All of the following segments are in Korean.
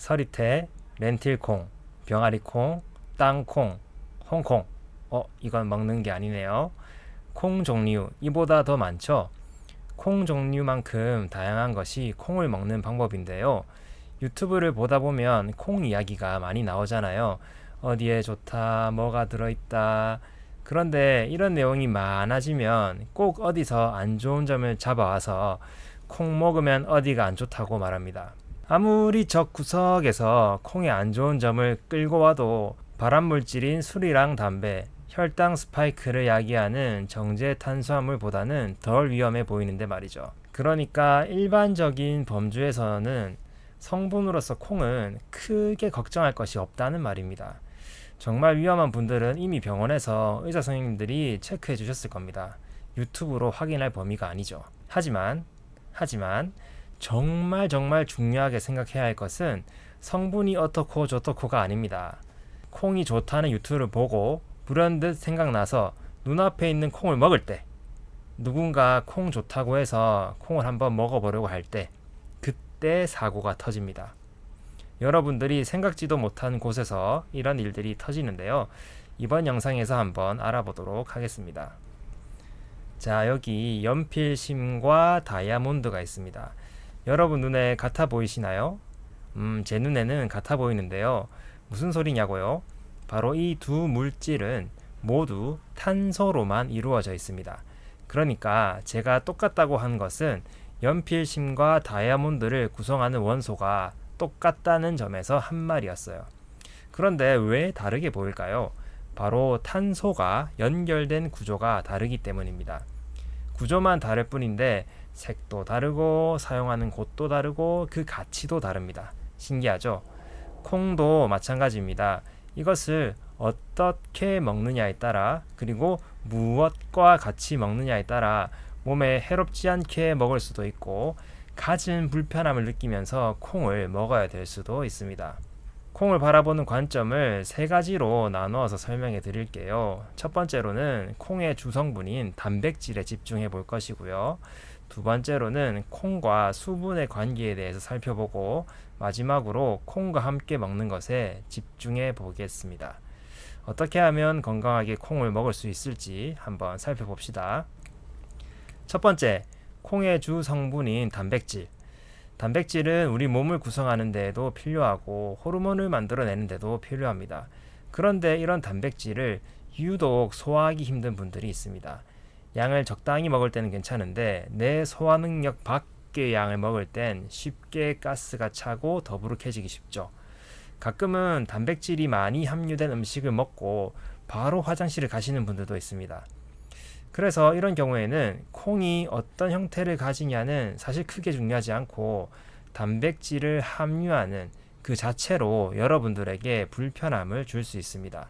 서리태, 렌틸콩, 병아리콩, 땅콩, 홍콩. 이건 먹는 게 아니네요. 콩 종류, 이보다 더 많죠? 콩 종류만큼 다양한 것이 콩을 먹는 방법인데요. 유튜브를 보다 보면 콩 이야기가 많이 나오잖아요. 어디에 좋다, 뭐가 들어있다. 그런데 이런 내용이 많아지면 꼭 어디서 안 좋은 점을 잡아와서 콩 먹으면 어디가 안 좋다고 말합니다. 아무리 저 구석에서 콩의 안 좋은 점을 끌고 와도 발암물질인 술이랑 담배, 혈당 스파이크를 야기하는 정제 탄수화물보다는 덜 위험해 보이는데 말이죠. 그러니까 일반적인 범주에서는 성분으로서 콩은 크게 걱정할 것이 없다는 말입니다. 정말 위험한 분들은 이미 병원에서 의사 선생님들이 체크해 주셨을 겁니다. 유튜브로 확인할 범위가 아니죠. 하지만 정말 중요하게 생각해야 할 것은 성분이 어떻고 저떻고가 아닙니다. 콩이 좋다는 유튜브를 보고 불현듯 생각나서 눈앞에 있는 콩을 먹을 때, 누군가 콩 좋다고 해서 콩을 한번 먹어보려고 할 때, 그때 사고가 터집니다. 여러분들이 생각지도 못한 곳에서 이런 일들이 터지는데요. 이번 영상에서 한번 알아보도록 하겠습니다. 자, 여기 연필심과 다이아몬드가 있습니다. 여러분 눈에 같아 보이시나요? 제 눈에는 같아 보이는데요. 무슨 소리냐고요? 바로 이 두 물질은 모두 탄소로만 이루어져 있습니다. 그러니까 제가 똑같다고 한 것은 연필심과 다이아몬드를 구성하는 원소가 똑같다는 점에서 한 말이었어요. 그런데 왜 다르게 보일까요? 바로 탄소가 연결된 구조가 다르기 때문입니다. 구조만 다를 뿐인데 색도 다르고 사용하는 곳도 다르고 그 가치도 다릅니다. 신기하죠? 콩도 마찬가지입니다. 이것을 어떻게 먹느냐에 따라, 그리고 무엇과 같이 먹느냐에 따라 몸에 해롭지 않게 먹을 수도 있고 갖은 불편함을 느끼면서 콩을 먹어야 될 수도 있습니다. 콩을 바라보는 관점을 세 가지로 나누어서 설명해 드릴게요. 첫 번째로는 콩의 주성분인 단백질에 집중해 볼 것이고요. 두 번째로는 콩과 수분의 관계에 대해서 살펴보고, 마지막으로 콩과 함께 먹는 것에 집중해 보겠습니다. 어떻게 하면 건강하게 콩을 먹을 수 있을지 한번 살펴봅시다. 첫 번째, 콩의 주 성분인 단백질. 단백질은 우리 몸을 구성하는 데에도 필요하고 호르몬을 만들어내는 데도 필요합니다. 그런데 이런 단백질을 유독 소화하기 힘든 분들이 있습니다. 양을 적당히 먹을 때는 괜찮은데 내 소화 능력 밖의 양을 먹을 땐 쉽게 가스가 차고 더부룩해지기 쉽죠. 가끔은 단백질이 많이 함유된 음식을 먹고 바로 화장실을 가시는 분들도 있습니다. 그래서 이런 경우에는 콩이 어떤 형태를 가지냐는 사실 크게 중요하지 않고 단백질을 함유하는 그 자체로 여러분들에게 불편함을 줄 수 있습니다.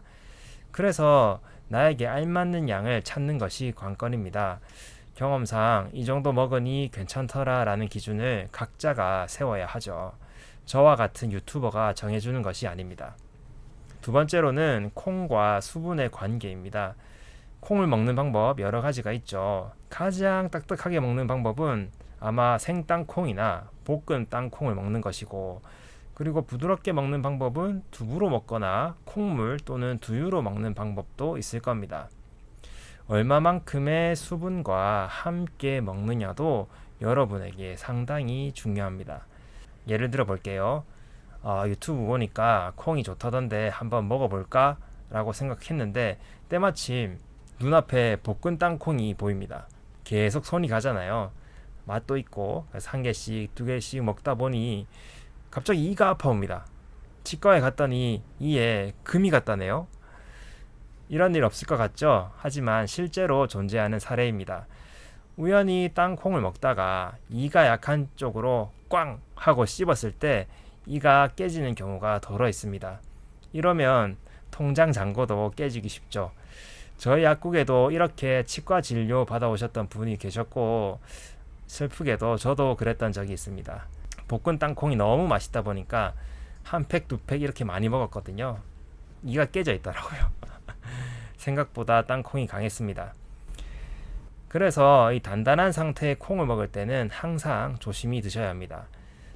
그래서 나에게 알맞는 양을 찾는 것이 관건입니다. 경험상 이 정도 먹으니 괜찮더라 라는 기준을 각자가 세워야 하죠. 저와 같은 유튜버가 정해주는 것이 아닙니다. 두 번째로는 콩과 수분의 관계입니다. 콩을 먹는 방법 여러 가지가 있죠. 가장 딱딱하게 먹는 방법은 아마 생땅콩이나 볶은 땅콩을 먹는 것이고, 그리고 부드럽게 먹는 방법은 두부로 먹거나 콩물 또는 두유로 먹는 방법도 있을 겁니다. 얼마만큼의 수분과 함께 먹느냐도 여러분에게 상당히 중요합니다. 예를 들어 볼게요. 유튜브 보니까 콩이 좋다던데 한번 먹어볼까? 라고 생각했는데 때마침 눈앞에 볶은 땅콩이 보입니다. 계속 손이 가잖아요. 맛도 있고, 그래서 한 개씩 두 개씩 먹다 보니 갑자기 이가 아파옵니다. 치과에 갔더니 이에 금이 갔다네요. 이런 일 없을 것 같죠? 하지만 실제로 존재하는 사례입니다. 우연히 땅콩을 먹다가 이가 약한 쪽으로 꽝 하고 씹었을 때 이가 깨지는 경우가 더러 있습니다. 이러면 통장 잔고도 깨지기 쉽죠. 저희 약국에도 이렇게 치과 진료 받아오셨던 분이 계셨고, 슬프게도 저도 그랬던 적이 있습니다. 볶은 땅콩이 너무 맛있다 보니까 한 팩, 두 팩 이렇게 많이 먹었거든요. 이가 깨져 있더라고요. 생각보다 땅콩이 강했습니다. 그래서 이 단단한 상태의 콩을 먹을 때는 항상 조심히 드셔야 합니다.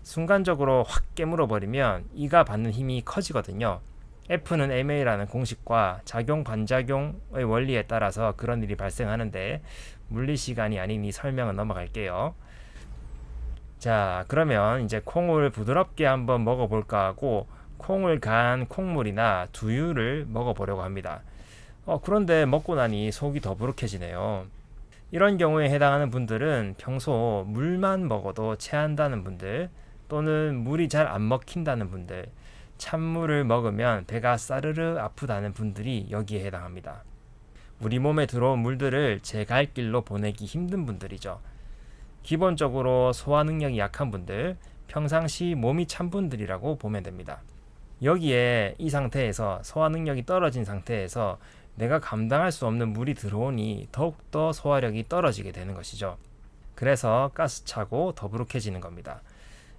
순간적으로 확 깨물어 버리면 이가 받는 힘이 커지거든요. F는 ma라는 공식과 작용 반작용의 원리에 따라서 그런 일이 발생하는데 물리 시간이 아니니 설명은 넘어갈게요. 자, 그러면 이제 콩을 부드럽게 한번 먹어볼까 하고 콩을 간 콩물이나 두유를 먹어보려고 합니다. 그런데 먹고 나니 속이 더부룩해지네요. 이런 경우에 해당하는 분들은 평소 물만 먹어도 체한다는 분들, 또는 물이 잘 안 먹힌다는 분들, 찬물을 먹으면 배가 싸르르 아프다는 분들이 여기에 해당합니다. 우리 몸에 들어온 물들을 제 갈 길로 보내기 힘든 분들이죠. 기본적으로 소화 능력이 약한 분들, 평상시 몸이 찬 분들이라고 보면 됩니다. 여기에 이 상태에서 소화 능력이 떨어진 상태에서 내가 감당할 수 없는 물이 들어오니 더욱더 소화력이 떨어지게 되는 것이죠. 그래서 가스차고 더부룩해지는 겁니다.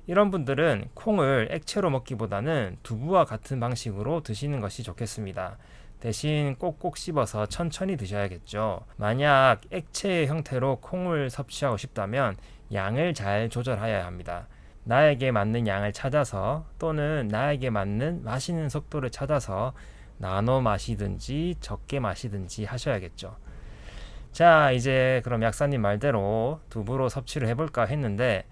이런 분들은 콩을 액체로 먹기보다는 두부와 같은 방식으로 드시는 것이 좋겠습니다. 대신 꼭꼭 씹어서 천천히 드셔야겠죠. 만약 액체의 형태로 콩을 섭취하고 싶다면 양을 잘 조절해야 합니다. 나에게 맞는 양을 찾아서 또는 나에게 맞는 마시는 속도를 찾아서 나눠 마시든지 적게 마시든지 하셔야겠죠. 자, 이제 그럼 약사님 말대로 두부로 섭취를 해볼까 했는데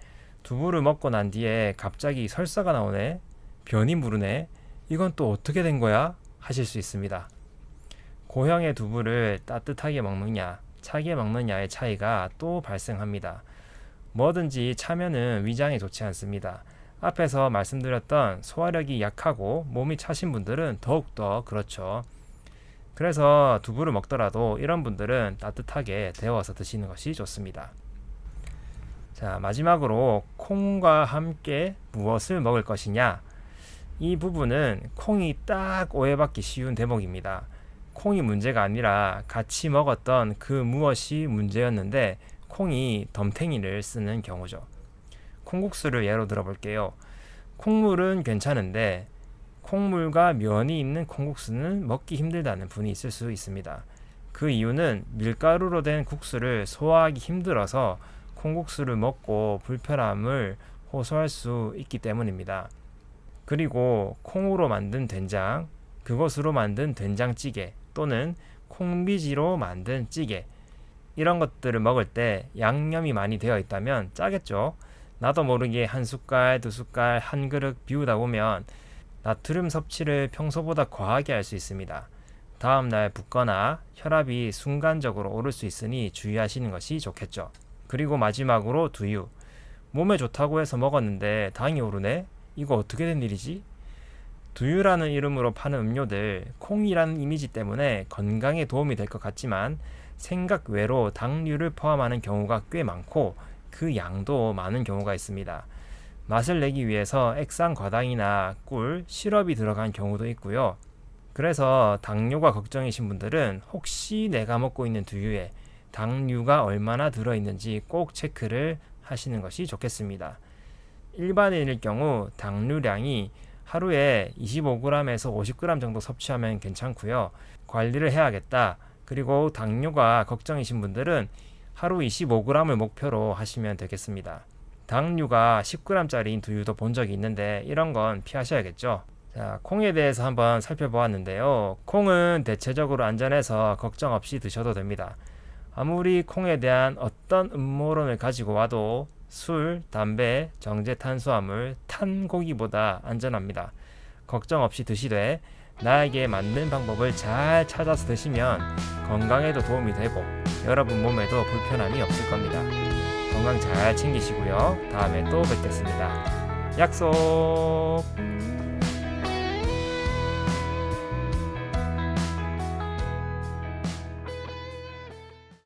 두부를 먹고 난 뒤에 갑자기 설사가 나오네, 변이 무르네, 이건 또 어떻게 된 거야? 하실 수 있습니다. 고형의 두부를 따뜻하게 먹느냐 차게 먹느냐의 차이가 또 발생합니다. 뭐든지 차면은 위장에 좋지 않습니다. 앞에서 말씀드렸던 소화력이 약하고 몸이 차신 분들은 더욱더 그렇죠. 그래서 두부를 먹더라도 이런 분들은 따뜻하게 데워서 드시는 것이 좋습니다. 자, 마지막으로 콩과 함께 무엇을 먹을 것이냐, 이 부분은 콩이 딱 오해받기 쉬운 대목입니다. 콩이 문제가 아니라 같이 먹었던 그 무엇이 문제였는데 콩이 덤탱이를 쓰는 경우죠. 콩국수를 예로 들어볼게요. 콩물은 괜찮은데 콩물과 면이 있는 콩국수는 먹기 힘들다는 분이 있을 수 있습니다. 그 이유는 밀가루로 된 국수를 소화하기 힘들어서 콩국수를 먹고 불편함을 호소할 수 있기 때문입니다. 그리고 콩으로 만든 된장, 그것으로 만든 된장찌개 또는 콩비지로 만든 찌개, 이런 것들을 먹을 때 양념이 많이 되어 있다면 짜겠죠. 나도 모르게 한 숟갈, 두 숟갈, 한 그릇 비우다 보면 나트륨 섭취를 평소보다 과하게 할 수 있습니다. 다음날 붓거나 혈압이 순간적으로 오를 수 있으니 주의하시는 것이 좋겠죠. 그리고 마지막으로 두유. 몸에 좋다고 해서 먹었는데 당이 오르네? 이거 어떻게 된 일이지? 두유라는 이름으로 파는 음료들, 콩이라는 이미지 때문에 건강에 도움이 될 것 같지만 생각 외로 당류를 포함하는 경우가 꽤 많고 그 양도 많은 경우가 있습니다. 맛을 내기 위해서 액상과당이나 꿀, 시럽이 들어간 경우도 있고요. 그래서 당뇨가 걱정이신 분들은 혹시 내가 먹고 있는 두유에 당류가 얼마나 들어있는지 꼭 체크를 하시는 것이 좋겠습니다. 일반인일 경우 당류량이 하루에 25g에서 50g 정도 섭취하면 괜찮고요. 관리를 해야겠다, 그리고 당뇨가 걱정이신 분들은 하루 25g을 목표로 하시면 되겠습니다. 당류가 10g짜리인 두유도 본 적이 있는데 이런 건 피하셔야겠죠. 자, 콩에 대해서 한번 살펴보았는데요. 콩은 대체적으로 안전해서 걱정 없이 드셔도 됩니다. 아무리 콩에 대한 어떤 음모론을 가지고 와도 술, 담배, 정제 탄수화물, 탄 고기보다 안전합니다. 걱정 없이 드시되 나에게 맞는 방법을 잘 찾아서 드시면 건강에도 도움이 되고 여러분 몸에도 불편함이 없을 겁니다. 건강 잘 챙기시고요. 다음에 또 뵙겠습니다. 약속!